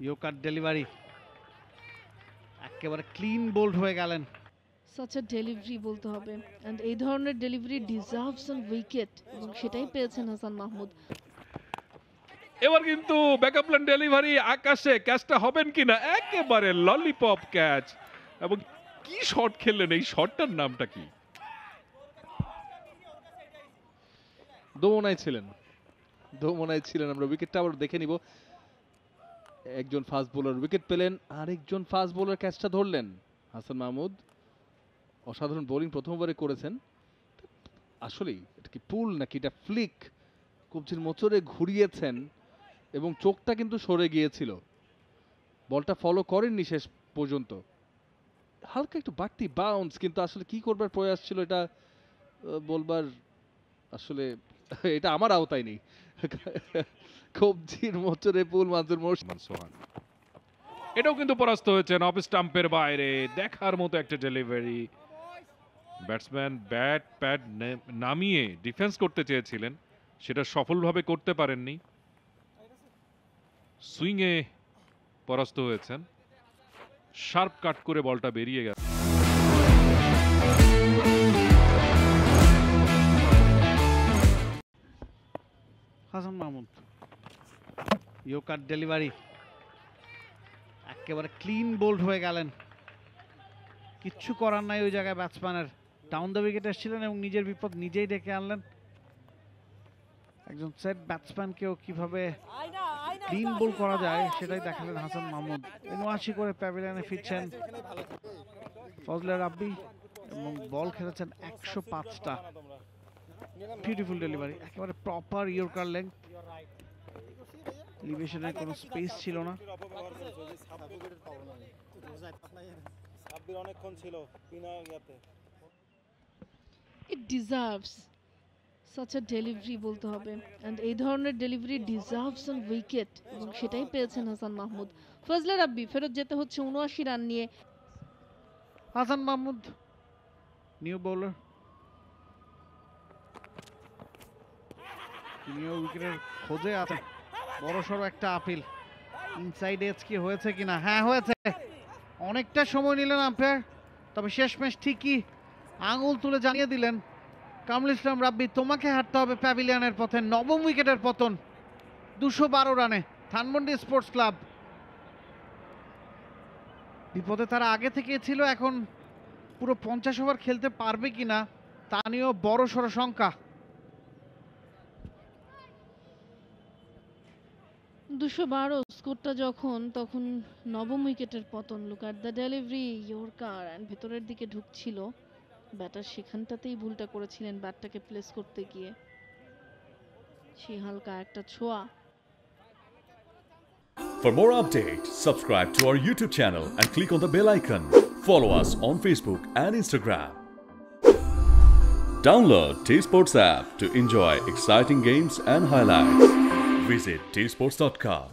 Yorker delivery একেবারে clean bold হয়ে গেলেন। such a delivery বলতে হবে, and এই ধরনের ডেলিভারি ডিজার্ভস অ্যান উইকেট, এবং সেটাই পেয়েছেন হাসান মাহমুদ। এবার কিন্তু ব্যাকআপ প্ল্যান ডেলিভারি আকাশে, ক্যাচটা হবেন কিনা, একেবারে ললিপপ ক্যাচ। এবং কি শট খেললেন, এই শটটার নামটা কি? দোমনায় ছিলেন। আমরা উইকেটটা আবার দেখে নিব। একজন ফাস্ট বোলার উইকেট পেলেন, আরেকজন ফাস্ট বোলার ক্যাচটা ধরলেন। হাসান মাহমুদ অসাধারণ বোলিং প্রথম ওভারে করেছেন। আসলেই এটা কি পুল নাকি এটা ফ্লিক, কবজির মোচড়ে ঘুরিয়েছেন এবং চোখটা কিন্তু সরে গিয়েছিল। বলটা ফলো করেননি শেষ পর্যন্ত, হালকা একটু বাড়তি বাউন্স, কিন্তু আসলে কি করবার প্রয়াস ছিল এটা বলবার, আসলে এটা আমার আওতায় নেই। কবজির মোচড়ে পুল মানজুর মোর্শেদ সোহান। এটাও কিন্তু পরাস্ত হয়েছেন অফ স্টাম্পের বাইরে। দেখার মতো একটা ডেলিভারি। ব্যাটসম্যান ব্যাট প্যাড নামিয়ে ডিফেন্স করতে চেয়েছিলেন, সেটা সফলভাবে করতে পারেননি। সুইংয়ে পরাস্ত হয়েছেন, শার্প কাট করে বলটা বেরিয়ে গেছে। হাসান মাহমুদ ইয়র্কার ডেলিভারি একেবারে ক্লিন বোল্ড হয়ে গেলেন। কিচ্ছু করার নাই ওই জায়গায় ব্যাটসম্যানের। ডাউন দ্য উইকেট এসেছিলেন এবং নিজের বিপদ নিজেই ডেকে আনলেন। একজন সেট ব্যাটসম্যানকেও কিভাবে ক্লিন বোল করা যায় সেটাই দেখালেন হাসান মাহমুদ। ৭৯ করে প্যাভিলিয়নে ফিরছেন ফজলে রাব্বি এবং বল খেলেছেন ১০৫টা। বিউটিফুল ডেলিভারি, একেবারে প্রপার ইয়র্কার লেংথ, লিভেশনের কোনো স্পেস ছিল না। It deserves such a delivery বলতে হবে, and এই ধরনের ডেলিভারি ডিজার্ভস অ্যান উইকেট, এবং সেটাই পেয়েছেন হাসান মাহমুদ। ফজলে রাব্বি ফেরত যেতে হচ্ছে ৭৯ রান নিয়ে। হাসান মাহমুদ নিউ বোলার, তিনিও উইকেটের খোঁজে আছেন। বড়সড় একটা আপিল, ইনসাইড এজ কি হয়েছে কিনা? হ্যাঁ হয়েছে। অনেকটা সময় নিলেন আম্পায়ার, তবে শেষমেশ ঠিকই আঙুল তুলে জানিয়ে দিলেন কামরুল ইসলাম রাব্বি, তোমাকে হাঁটতে হবে প্যাভিলিয়নের পথে। নবম উইকেটের পতন ২১২ রানে ধানমন্ডি স্পোর্টস ক্লাব। বিপদে তারা আগে থেকে ছিল, এখন পুরো ৫০ ওভার খেলতে পারবে কিনা তা নিয়েও বড়সড় শঙ্কা। ২১২ স্কোরটা যখন, তখন নবম উইকেটের পতন। Look at the delivery, yorker, and ভেতরের দিকে ঢুকছিল। ব্যাটার সেখানটাতেই ভুলটা করেছিলেন ব্যাটটাকে প্লেস করতে গিয়ে, সেই হালকা একটা ছোঁয়া। For more updates, subscribe to our YouTube channel and click on the bell icon. Follow us on Facebook and Instagram. Download T-Sports app to enjoy exciting games and highlights. Visit tsports.com.